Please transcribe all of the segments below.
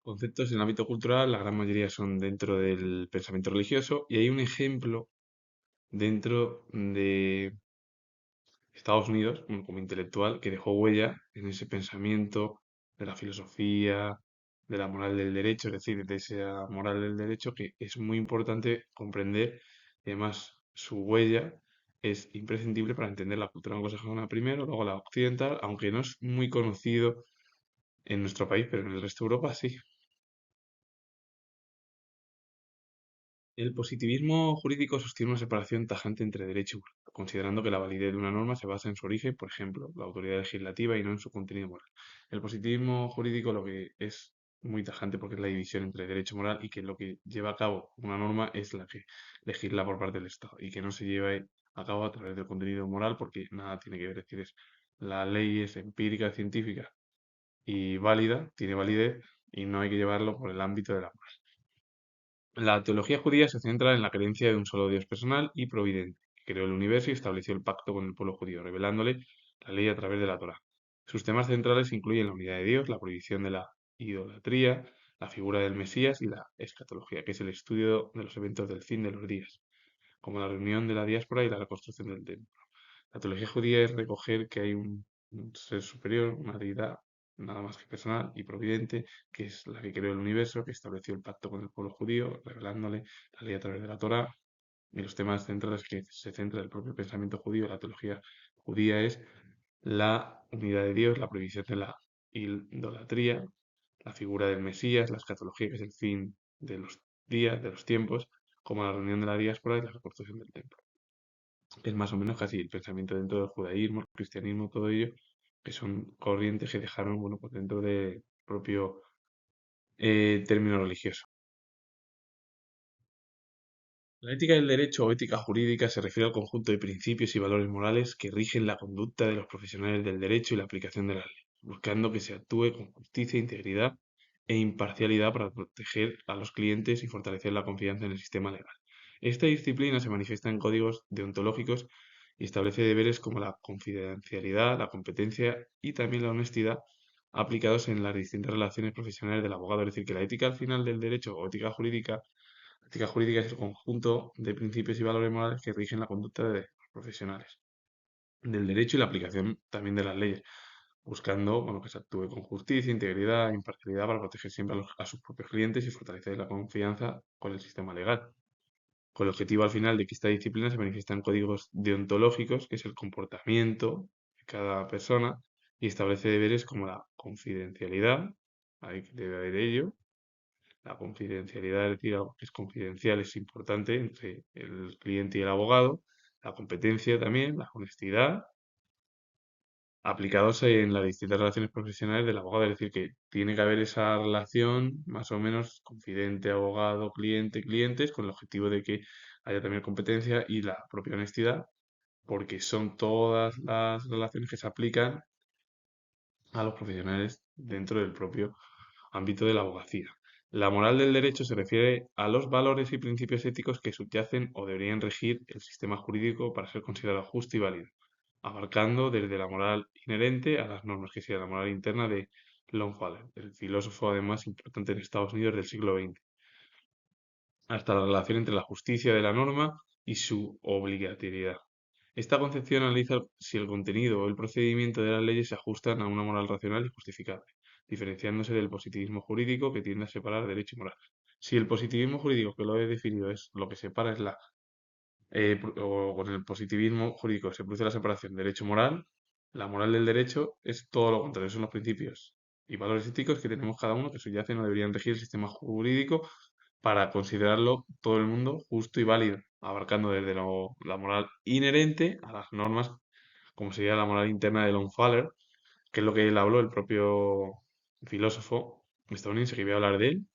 Conceptos en el ámbito cultural, la gran mayoría son dentro del pensamiento religioso y hay un ejemplo dentro de Estados Unidos, bueno, como intelectual, que dejó huella en ese pensamiento de la filosofía, de la moral del derecho, es decir, de esa moral del derecho que es muy importante comprender y además su huella es imprescindible para entender la cultura anglosajona primero, luego la occidental, aunque no es muy conocido en nuestro país, pero en el resto de Europa sí. El positivismo jurídico sostiene una separación tajante entre derecho y moral, considerando que la validez de una norma se basa en su origen, por ejemplo, la autoridad legislativa y no en su contenido moral. El positivismo jurídico lo que es muy tajante porque es la división entre derecho y moral y que lo que lleva a cabo una norma es la que legisla por parte del Estado y que no se lleva a cabo a través del contenido moral porque nada tiene que ver. Es decir, la ley es empírica, científica y válida, tiene validez y no hay que llevarlo por el ámbito de la moral. La teología judía se centra en la creencia de un solo Dios personal y providente, que creó el universo y estableció el pacto con el pueblo judío, revelándole la ley a través de la Torá. Sus temas centrales incluyen la unidad de Dios, la prohibición de la idolatría, la figura del Mesías y la escatología, que es el estudio de los eventos del fin de los días, como la reunión de la diáspora y la reconstrucción del templo. La teología judía es recoger que hay un ser superior, una deidad nada más que personal y providente, que es la que creó el universo, que estableció el pacto con el pueblo judío, revelándole la ley a través de la Torá. Y los temas centrales que se centra el propio pensamiento judío, la teología judía, es la unidad de Dios, la prohibición de la idolatría, la figura del Mesías, la escatología, que es el fin de los días, de los tiempos, como la reunión de la diáspora y la reconstrucción del templo. Es más o menos casi el pensamiento dentro del judaísmo, el cristianismo, todo ello, que son corrientes que dejaron, bueno, pues dentro del propio término religioso. La ética del derecho o ética jurídica se refiere al conjunto de principios y valores morales que rigen la conducta de los profesionales del derecho y la aplicación de la ley, buscando que se actúe con justicia, integridad e imparcialidad para proteger a los clientes y fortalecer la confianza en el sistema legal. Esta disciplina se manifiesta en códigos deontológicos y establece deberes como la confidencialidad, la competencia y también la honestidad aplicados en las distintas relaciones profesionales del abogado. Es decir, que la ética al final del derecho o ética jurídica. La ética jurídica es el conjunto de principios y valores morales que rigen la conducta de los profesionales del derecho y la aplicación también de las leyes, buscando bueno, que se actúe con justicia, integridad e imparcialidad para proteger siempre a sus propios clientes y fortalecer la confianza con el sistema legal. Con el objetivo al final de que esta disciplina se manifiesta en códigos deontológicos, que es el comportamiento de cada persona, y establece deberes como la confidencialidad, ahí debe haber ello, la confidencialidad, es decir, algo que es confidencial, es importante entre el cliente y el abogado. La competencia también, la honestidad, aplicados en las distintas relaciones profesionales del abogado. Es decir, que tiene que haber esa relación más o menos confidente, abogado, cliente, clientes, con el objetivo de que haya también competencia y la propia honestidad, porque son todas las relaciones que se aplican a los profesionales dentro del propio ámbito de la abogacía. La moral del derecho se refiere a los valores y principios éticos que subyacen o deberían regir el sistema jurídico para ser considerado justo y válido, abarcando desde la moral inherente a las normas, que sería la moral interna de Longfellow, el filósofo además importante en Estados Unidos del siglo XX, hasta la relación entre la justicia de la norma y su obligatoriedad. Esta concepción analiza si el contenido o el procedimiento de las leyes se ajustan a una moral racional y justificable, diferenciándose del positivismo jurídico que tiende a separar derecho y moral. Si el positivismo jurídico que lo he definido es lo que separa es o con el positivismo jurídico se produce la separación derecho-moral, la moral del derecho es todo lo contrario, son los principios y valores éticos que tenemos cada uno que subyacen o deberían regir el sistema jurídico para considerarlo todo el mundo justo y válido, abarcando desde la moral inherente a las normas, como sería la moral interna de Longfellow, que es lo que él habló, el propio filósofo estadounidense que voy a hablar de él,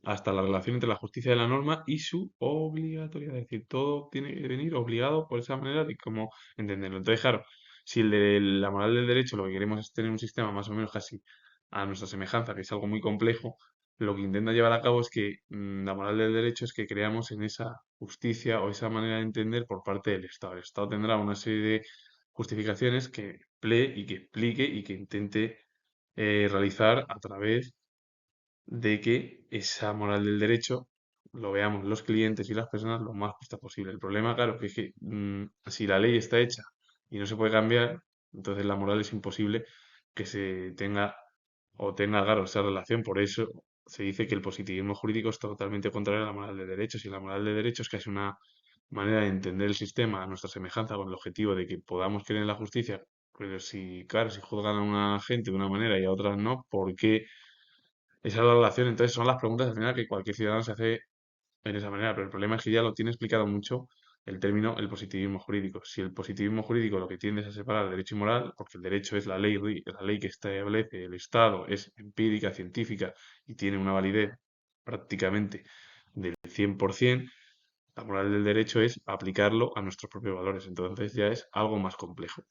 hasta la relación entre la justicia de la norma y su obligatoriedad. Es decir, todo tiene que venir obligado por esa manera de cómo entenderlo. Entonces, claro, si el de la moral del derecho lo que queremos es tener un sistema más o menos casi a nuestra semejanza, que es algo muy complejo, lo que intenta llevar a cabo es que la moral del derecho es que creamos en esa justicia o esa manera de entender por parte del Estado. El Estado tendrá una serie de justificaciones que emplee y que explique y que intente realizar a través de que esa moral del derecho lo veamos los clientes y las personas lo más justa posible. El problema, claro, que es que si la ley está hecha y no se puede cambiar, entonces la moral es imposible que se tenga o tenga, claro, esa relación. Por eso se dice que el positivismo jurídico es totalmente contrario a la moral de derechos. Y la moral de derechos, que es una manera de entender el sistema a nuestra semejanza con el objetivo de que podamos creer en la justicia, pero si, claro, si juzgan a una gente de una manera y a otras no, ¿por qué esa es la relación? Entonces son las preguntas al final que cualquier ciudadano se hace en esa manera, pero el problema es que ya lo tiene explicado mucho el término el positivismo jurídico. Si el positivismo jurídico lo que tiende es a separar derecho y moral, porque el derecho es la ley que establece el Estado, es empírica, científica y tiene una validez prácticamente del 100%, la moral del derecho es aplicarlo a nuestros propios valores. Entonces ya es algo más complejo.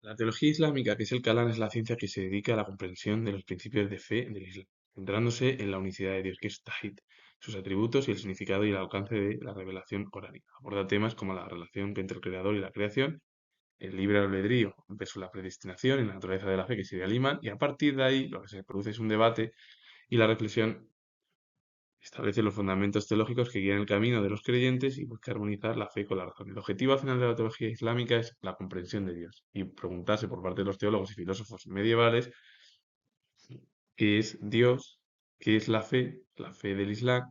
La teología islámica, que es el Calán, es la ciencia que se dedica a la comprensión de los principios de fe del Islam, centrándose en la unicidad de Dios, que es Tawhid, sus atributos y el significado y el alcance de la revelación coránica. Aborda temas como la relación entre el creador y la creación, el libre albedrío versus la predestinación y la naturaleza de la fe, que sería el imán, y a partir de ahí lo que se produce es un debate y la reflexión establece los fundamentos teológicos que guían el camino de los creyentes y busca armonizar la fe con la razón. El objetivo al final de la teología islámica es la comprensión de Dios y preguntarse por parte de los teólogos y filósofos medievales qué es Dios, qué es la fe del Islam,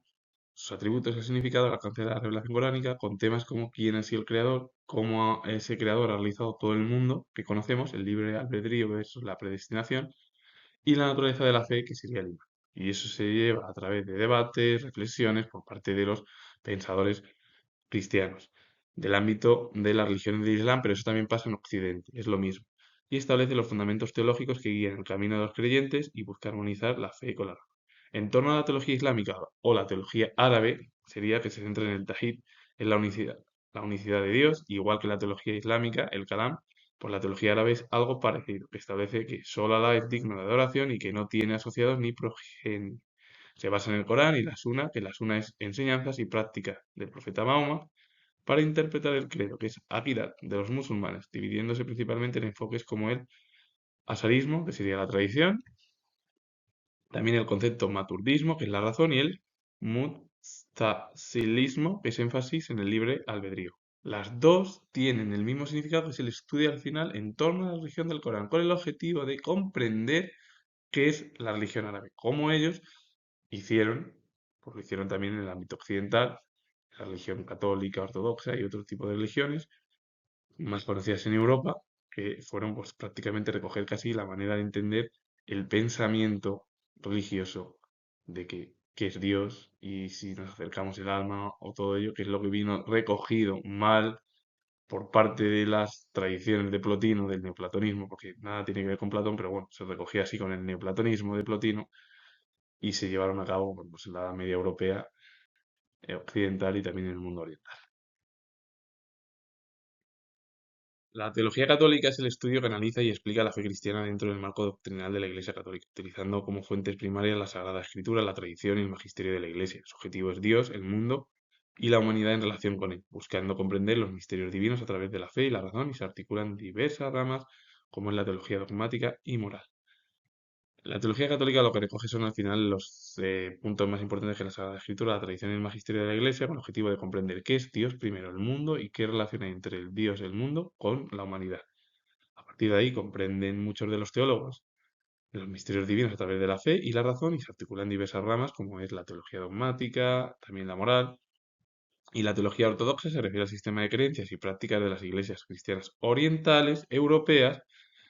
sus atributos, el significado, el alcance de la revelación coránica, con temas como quién ha sido el creador, cómo ese creador ha realizado todo el mundo que conocemos, el libre albedrío versus la predestinación, y la naturaleza de la fe, que sería el imán. Y eso se lleva a través de debates, reflexiones por parte de los pensadores cristianos del ámbito de las religiones del Islam, pero eso también pasa en Occidente, es lo mismo. Y establece los fundamentos teológicos que guían el camino de los creyentes y busca armonizar la fe con la razón. En torno a la teología islámica o la teología árabe, sería que se centra en el tajid, en la unicidad de Dios, igual que la teología islámica, el Kalam, pues la teología árabe es algo parecido, que establece que solo Alá es digno de adoración y que no tiene asociados ni progenitor. Se basa en el Corán y la Suna, que la Suna es enseñanzas y prácticas del profeta Mahoma, para interpretar el credo, que es Aqidat, de los musulmanes, dividiéndose principalmente en enfoques como el asarismo, que sería la tradición, también el concepto maturdismo, que es la razón, y el mutasilismo, que es énfasis en el libre albedrío. Las dos tienen el mismo significado que se le estudia al final en torno a la religión del Corán, con el objetivo de comprender qué es la religión árabe, cómo ellos hicieron, pues lo hicieron también en el ámbito occidental, la religión católica, ortodoxa y otro tipo de religiones, más conocidas en Europa, que fueron pues prácticamente recoger casi la manera de entender el pensamiento religioso de que, qué es Dios y si nos acercamos el alma o todo ello, que es lo que vino recogido mal por parte de las tradiciones de Plotino, del neoplatonismo, porque nada tiene que ver con Platón, pero bueno, se recogía así con el neoplatonismo de Plotino y se llevaron a cabo bueno, pues, en la Edad Media europea, occidental y también en el mundo oriental. La teología católica es el estudio que analiza y explica la fe cristiana dentro del marco doctrinal de la Iglesia Católica, utilizando como fuentes primarias la Sagrada Escritura, la tradición y el magisterio de la Iglesia. Su objetivo es Dios, el mundo y la humanidad en relación con él, buscando comprender los misterios divinos a través de la fe y la razón, y se articulan diversas ramas como es la teología dogmática y moral. La teología católica lo que recoge son al final los puntos más importantes que la Sagrada Escritura, la tradición y el magisterio de la Iglesia, con el objetivo de comprender qué es Dios, primero el mundo, y qué relación hay entre el Dios, el mundo, con la humanidad. A partir de ahí comprenden muchos de los teólogos los misterios divinos a través de la fe y la razón, y se articulan diversas ramas, como es la teología dogmática, también la moral. Y la teología ortodoxa se refiere al sistema de creencias y prácticas de las iglesias cristianas orientales, europeas,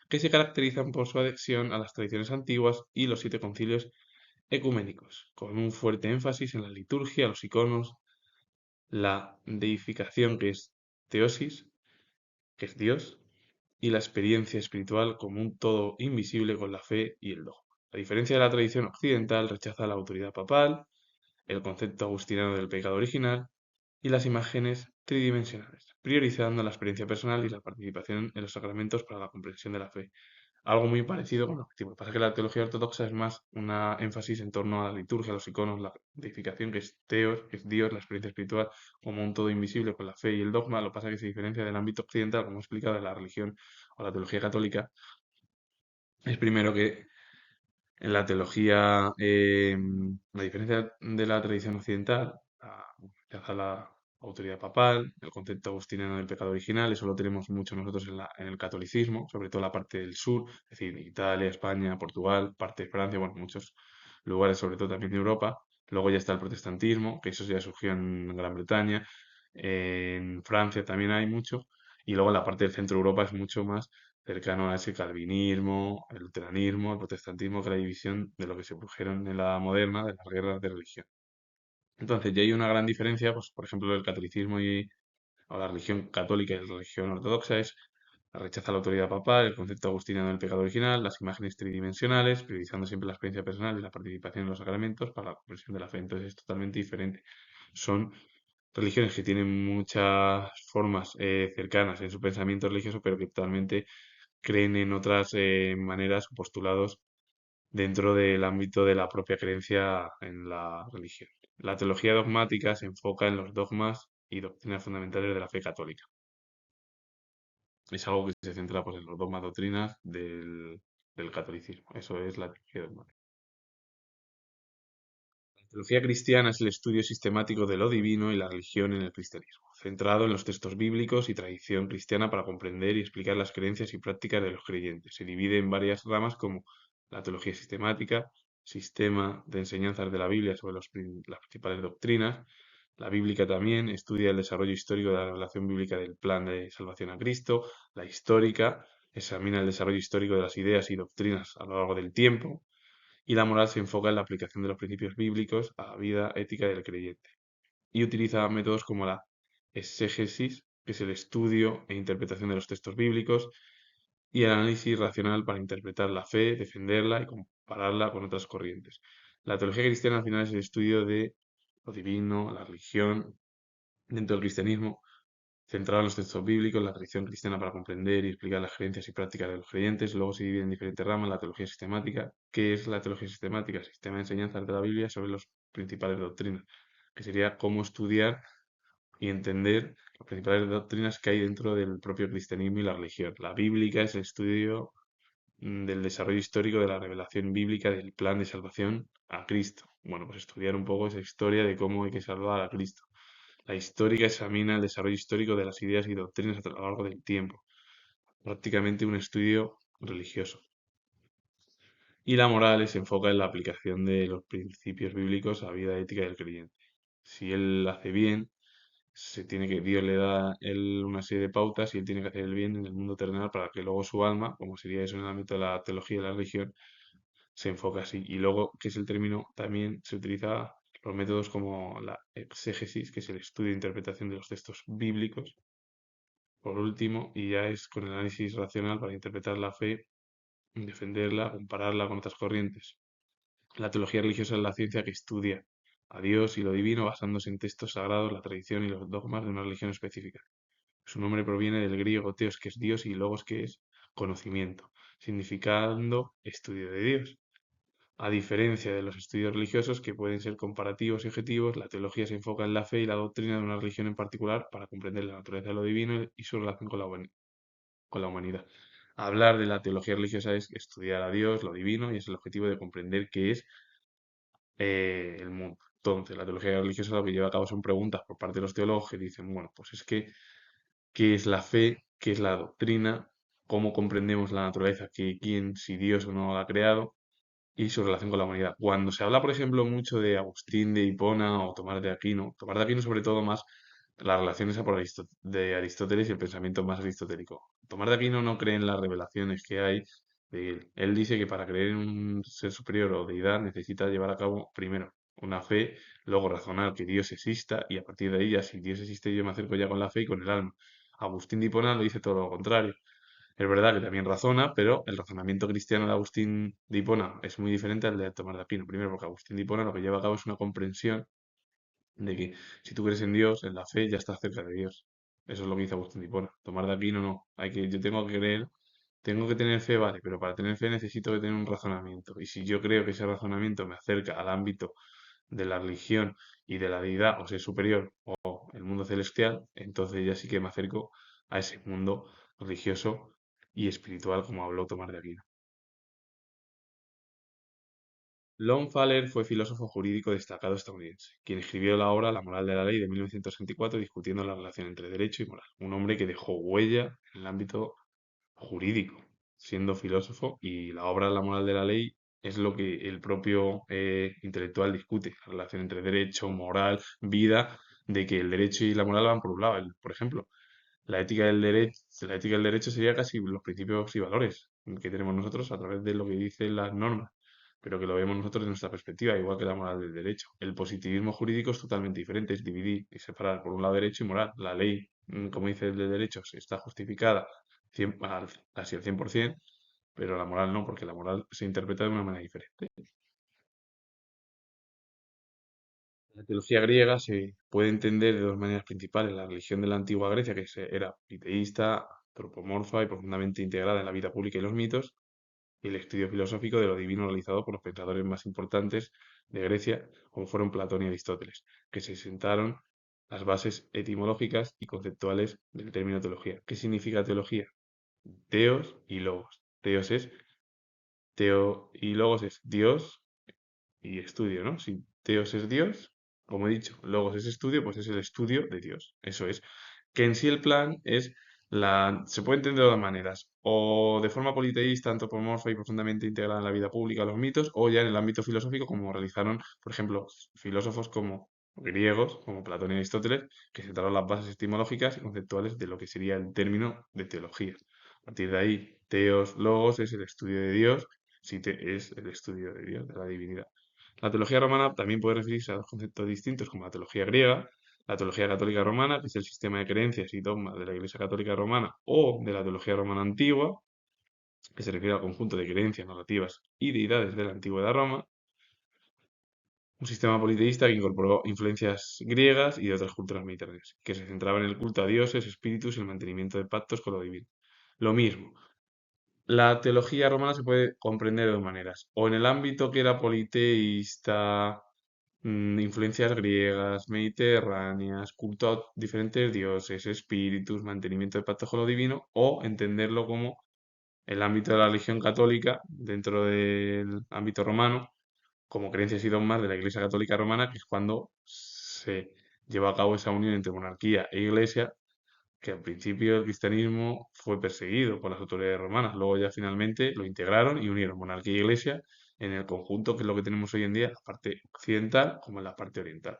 que se caracterizan por su adhesión a las tradiciones antiguas y los 7 concilios ecuménicos, con un fuerte énfasis en la liturgia, los iconos, la deificación, que es teosis, que es Dios, y la experiencia espiritual como un todo invisible con la fe y el dogma. A diferencia de la tradición occidental, rechaza la autoridad papal, el concepto agustiniano del pecado original y las imágenes tridimensionales, priorizando la experiencia personal y la participación en los sacramentos para la comprensión de la fe. Algo muy parecido con lo objetivo. Lo que pasa es que la teología ortodoxa es más una énfasis en torno a la liturgia, los iconos, la deificación, que es Teos, que es Dios, la experiencia espiritual, como un todo invisible con la fe y el dogma. Lo que pasa es que se diferencia del ámbito occidental, como he explicado, de la religión o la teología católica. Es primero que En la teología, a diferencia de la tradición occidental, rechaza la autoridad papal, el concepto agustiniano del pecado original, eso lo tenemos mucho nosotros en el catolicismo, sobre todo la parte del sur, es decir, Italia, España, Portugal, parte de Francia, bueno, muchos lugares, sobre todo también de Europa. Luego ya está el protestantismo, que eso ya surgió en Gran Bretaña, en Francia también hay mucho, y luego la parte del centro de Europa es mucho más cercano a ese calvinismo, el luteranismo, el protestantismo, que la división de lo que se produjeron en la Edad Moderna, de las guerras de religión. Entonces, ya hay una gran diferencia, pues, por ejemplo, el catolicismo o la religión católica y la religión ortodoxa es la rechaza a la autoridad papal, el concepto agustiniano del pecado original, las imágenes tridimensionales, priorizando siempre la experiencia personal y la participación en los sacramentos para la comprensión de la fe. Entonces, es totalmente diferente. Son religiones que tienen muchas formas cercanas en su pensamiento religioso, pero que totalmente creen en otras maneras o postulados dentro del ámbito de la propia creencia en la religión. La teología dogmática se enfoca en los dogmas y doctrinas fundamentales de la fe católica. Es algo que se centra, pues, en los dogmas, doctrinas del catolicismo. Eso es la teología dogmática. La teología cristiana es el estudio sistemático de lo divino y la religión en el cristianismo, centrado en los textos bíblicos y tradición cristiana para comprender y explicar las creencias y prácticas de los creyentes. Se divide en varias ramas como la teología sistemática, sistema de enseñanzas de la Biblia sobre las principales doctrinas. La bíblica también estudia el desarrollo histórico de la revelación bíblica del plan de salvación a Cristo. La histórica examina el desarrollo histórico de las ideas y doctrinas a lo largo del tiempo, y la moral se enfoca en la aplicación de los principios bíblicos a la vida ética del creyente. Y utiliza métodos como la exégesis, que es el estudio e interpretación de los textos bíblicos, y el análisis racional para interpretar la fe, defenderla y compararla con otras corrientes. La teología cristiana al final es el estudio de lo divino, la religión dentro del cristianismo, centrado en los textos bíblicos, la tradición cristiana para comprender y explicar las creencias y prácticas de los creyentes. Luego se divide en diferentes ramas la teología sistemática. ¿Qué es la teología sistemática? Sistema de enseñanzas de la Biblia sobre las principales doctrinas, que sería cómo estudiar y entender las principales doctrinas que hay dentro del propio cristianismo y la religión. La bíblica es el estudio del desarrollo histórico de la revelación bíblica del plan de salvación a Cristo. Bueno, pues estudiar un poco esa historia de cómo hay que salvar a Cristo. La histórica examina el desarrollo histórico de las ideas y doctrinas a lo largo del tiempo, prácticamente un estudio religioso. Y la moral se enfoca en la aplicación de los principios bíblicos a la vida ética del creyente. Si él hace bien, Dios le da a él una serie de pautas y él tiene que hacer el bien en el mundo terrenal para que luego su alma, como sería eso en el ámbito de la teología y de la religión, se enfoca así. Y luego, que es el término, también se utiliza los métodos como la exégesis, que es el estudio e interpretación de los textos bíblicos, por último, y ya es con el análisis racional para interpretar la fe, defenderla, compararla con otras corrientes. La teología religiosa es la ciencia que estudia a Dios y lo divino basándose en textos sagrados, la tradición y los dogmas de una religión específica. Su nombre proviene del griego teos, que es Dios, y logos, que es conocimiento, significando estudio de Dios. A diferencia de los estudios religiosos, que pueden ser comparativos y objetivos, la teología se enfoca en la fe y la doctrina de una religión en particular para comprender la naturaleza de lo divino y su relación con la humanidad. Hablar de la teología religiosa es estudiar a Dios, lo divino, y es el objetivo de comprender qué es el mundo. Entonces, la teología religiosa lo que lleva a cabo son preguntas por parte de los teólogos que dicen, bueno, pues es que, ¿qué es la fe? ¿Qué es la doctrina? ¿Cómo comprendemos la naturaleza? ¿Quién, si Dios o no la ha creado? Y su relación con la humanidad. Cuando se habla, por ejemplo, mucho de Agustín de Hipona o Tomás de Aquino sobre todo más las relaciones de Aristóteles y el pensamiento más aristotélico. Tomás de Aquino no cree en las revelaciones que hay de él. Él dice que para creer en un ser superior o deidad necesita llevar a cabo primero una fe, luego razonar que Dios exista y a partir de ahí ya si Dios existe yo me acerco ya con la fe y con el alma. Agustín de Hipona lo dice todo lo contrario. Es verdad que también razona, pero el razonamiento cristiano de Agustín de Hipona es muy diferente al de Tomás de Aquino. Primero, porque Agustín de Hipona lo que lleva a cabo es una comprensión de que si tú crees en Dios, en la fe, ya estás cerca de Dios. Eso es lo que dice Agustín de Hipona. Tomás de Aquino no. Yo tengo que creer, tengo que tener fe, vale, pero para tener fe necesito que tener un razonamiento. Y si yo creo que ese razonamiento me acerca al ámbito de la religión y de la deidad o ser superior o el mundo celestial, entonces ya sí que me acerco a ese mundo religioso y espiritual como habló Tomás de Aquino. Lon Faller fue filósofo jurídico destacado estadounidense, quien escribió la obra La moral de la ley de 1964 discutiendo la relación entre derecho y moral. Un hombre que dejó huella en el ámbito jurídico, siendo filósofo, y la obra La moral de la ley es lo que el propio intelectual discute, la relación entre derecho, moral, vida, de que el derecho y la moral van por un lado. Por ejemplo, la ética del derecho sería casi los principios y valores que tenemos nosotros a través de lo que dicen las normas, pero que lo vemos nosotros desde nuestra perspectiva, igual que la moral del derecho. El positivismo jurídico es totalmente diferente, es dividir y separar por un lado derecho y moral. La ley, como dice el de derechos, está justificada casi al 100%, pero la moral no, porque la moral se interpreta de una manera diferente. La teología griega se puede entender de dos maneras principales. La religión de la antigua Grecia, que era politeísta, antropomorfa y profundamente integrada en la vida pública y los mitos, y el estudio filosófico de lo divino realizado por los pensadores más importantes de Grecia, como fueron Platón y Aristóteles, que se sentaron las bases etimológicas y conceptuales del término teología. ¿Qué significa teología? Teos y logos. Teo y logos es Dios y estudio, ¿no? Si Teos es Dios, como he dicho, Logos es estudio, pues es el estudio de Dios. Eso es. Que en sí el plan es se puede entender de dos maneras, o de forma politeísta, antropomorfa y profundamente integrada en la vida pública, los mitos, o ya en el ámbito filosófico, como realizaron, por ejemplo, filósofos como griegos, como Platón y Aristóteles, que sentaron las bases etimológicas y conceptuales de lo que sería el término de teología. A partir de ahí, teos, logos es el estudio de Dios, si te es el estudio de Dios, de la divinidad. La teología romana también puede referirse a dos conceptos distintos como la teología griega, la teología católica romana, que es el sistema de creencias y dogmas de la Iglesia Católica Romana, o de la teología romana antigua, que se refiere al conjunto de creencias, narrativas y deidades de la antigüedad Roma, un sistema politeísta que incorporó influencias griegas y de otras culturas mediterráneas, que se centraba en el culto a dioses, espíritus y el mantenimiento de pactos con lo divino. Lo mismo, la teología romana se puede comprender de dos maneras, o en el ámbito que era politeísta, influencias griegas, mediterráneas, culto a diferentes dioses, espíritus, mantenimiento de pacto con lo divino, o entenderlo como el ámbito de la religión católica dentro del ámbito romano, como creencias y dogmas de la Iglesia Católica Romana, que es cuando se lleva a cabo esa unión entre monarquía e iglesia, que al principio el cristianismo fue perseguido por las autoridades romanas, luego ya finalmente lo integraron y unieron monarquía e iglesia en el conjunto que es lo que tenemos hoy en día, la parte occidental como en la parte oriental.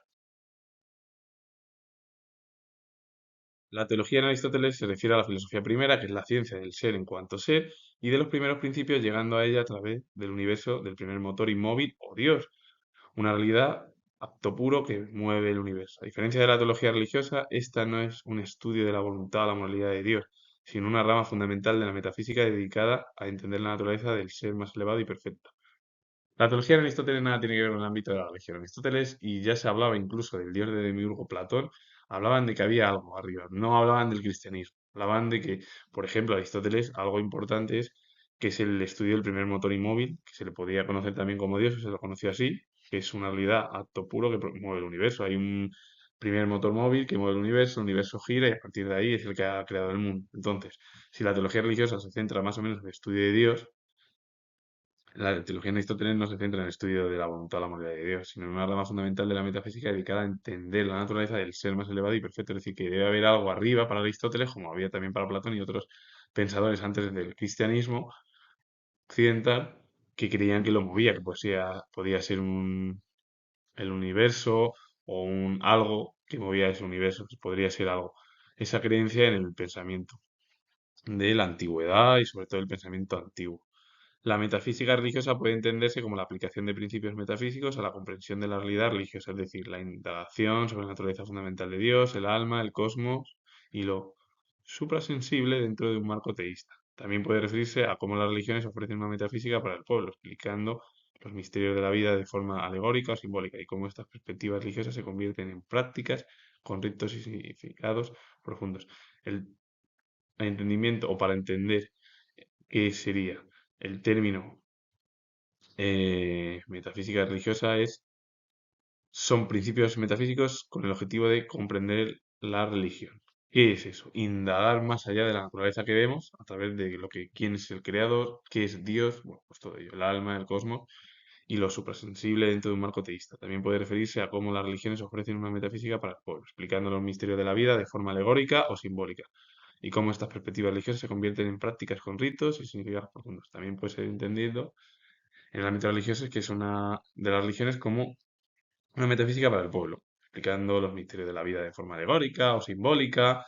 La teología en Aristóteles se refiere a la filosofía primera, que es la ciencia del ser en cuanto ser, y de los primeros principios llegando a ella a través del universo, del primer motor inmóvil o Dios, una realidad acto puro que mueve el universo. A diferencia de la teología religiosa, esta no es un estudio de la voluntad o la moralidad de Dios, sino una rama fundamental de la metafísica dedicada a entender la naturaleza del ser más elevado y perfecto. La teología de Aristóteles nada tiene que ver con el ámbito de la religión. Aristóteles, y ya se hablaba incluso del dios de Demiurgo Platón, hablaban de que había algo arriba, no hablaban del cristianismo. Hablaban de que, por ejemplo, Aristóteles, algo importante es que es el estudio del primer motor inmóvil, que se le podía conocer también como Dios, o se lo conoció así, que es una realidad acto puro que mueve el universo. Hay un primer motor móvil que mueve el universo gira y a partir de ahí es el que ha creado el mundo. Entonces, si la teología religiosa se centra más o menos en el estudio de Dios, la teología de Aristóteles no se centra en el estudio de la voluntad o la moralidad de Dios, sino en una rama fundamental de la metafísica dedicada a entender la naturaleza del ser más elevado y perfecto. Es decir, que debe haber algo arriba para Aristóteles, como había también para Platón y otros pensadores antes del cristianismo occidental, que creían que lo movía, que podía ser el universo o un algo que movía ese universo, que podría ser algo. Esa creencia en el pensamiento de la antigüedad y sobre todo el pensamiento antiguo. La metafísica religiosa puede entenderse como la aplicación de principios metafísicos a la comprensión de la realidad religiosa, es decir, la indagación sobre la naturaleza fundamental de Dios, el alma, el cosmos y lo suprasensible dentro de un marco teísta. También puede referirse a cómo las religiones ofrecen una metafísica para el pueblo, explicando los misterios de la vida de forma alegórica o simbólica y cómo estas perspectivas religiosas se convierten en prácticas con ritos y significados profundos. El entendimiento o para entender qué sería el término metafísica religiosa son principios metafísicos con el objetivo de comprender la religión. ¿Qué es eso? Indagar más allá de la naturaleza que vemos a través de quién es el creador, qué es Dios, bueno, pues todo ello, el alma, el cosmos y lo suprasensible dentro de un marco teísta. También puede referirse a cómo las religiones ofrecen una metafísica para el pueblo, explicando los misterios de la vida de forma alegórica o simbólica, y cómo estas perspectivas religiosas se convierten en prácticas con ritos y significados profundos. También puede ser entendido en el ámbito religioso que es una de las religiones como una metafísica para el pueblo, explicando los misterios de la vida de forma alegórica o simbólica,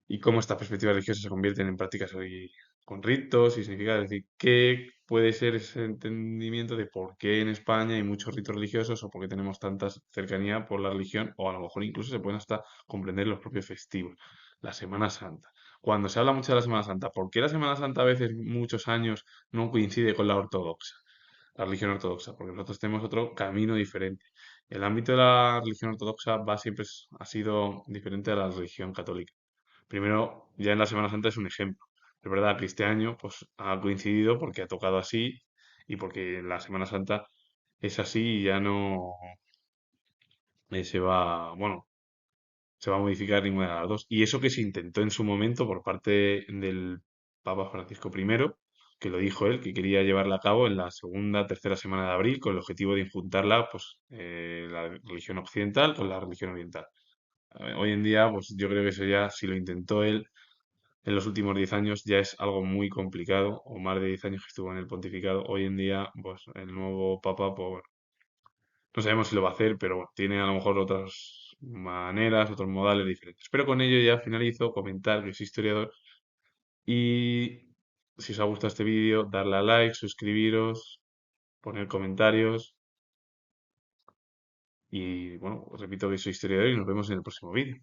y cómo estas perspectivas religiosas se convierten en prácticas hoy con ritos y significados. Es decir, qué puede ser ese entendimiento de por qué en España hay muchos ritos religiosos o por qué tenemos tanta cercanía por la religión, o a lo mejor incluso se pueden hasta comprender los propios festivos. La Semana Santa. Cuando se habla mucho de la Semana Santa, ¿por qué la Semana Santa a veces, muchos años, no coincide con la ortodoxa? La religión ortodoxa, porque nosotros tenemos otro camino diferente. El ámbito de la religión ortodoxa va siempre ha sido diferente a la religión católica. Primero, ya en la Semana Santa es un ejemplo. Es verdad que este año pues, ha coincidido porque ha tocado así y porque la Semana Santa es así y ya no bueno, se va a modificar ninguna de las dos. Y eso que se intentó en su momento por parte del Papa Francisco I, que lo dijo él, que quería llevarla a cabo en la segunda, tercera semana de abril con el objetivo de injuntarla, pues, la religión occidental con la religión oriental. Hoy en día, pues yo creo que eso ya, si lo intentó él, en los últimos 10 años ya es algo muy complicado, o más de 10 años que estuvo en el pontificado. Hoy en día, pues el nuevo papa, pues bueno, no sabemos si lo va a hacer, pero bueno, tiene a lo mejor otras maneras, otros modales diferentes. Pero con ello ya finalizo, comentar que soy historiador y si os ha gustado este vídeo, darle a like, suscribiros, poner comentarios y bueno, os repito que soy historiador y nos vemos en el próximo vídeo.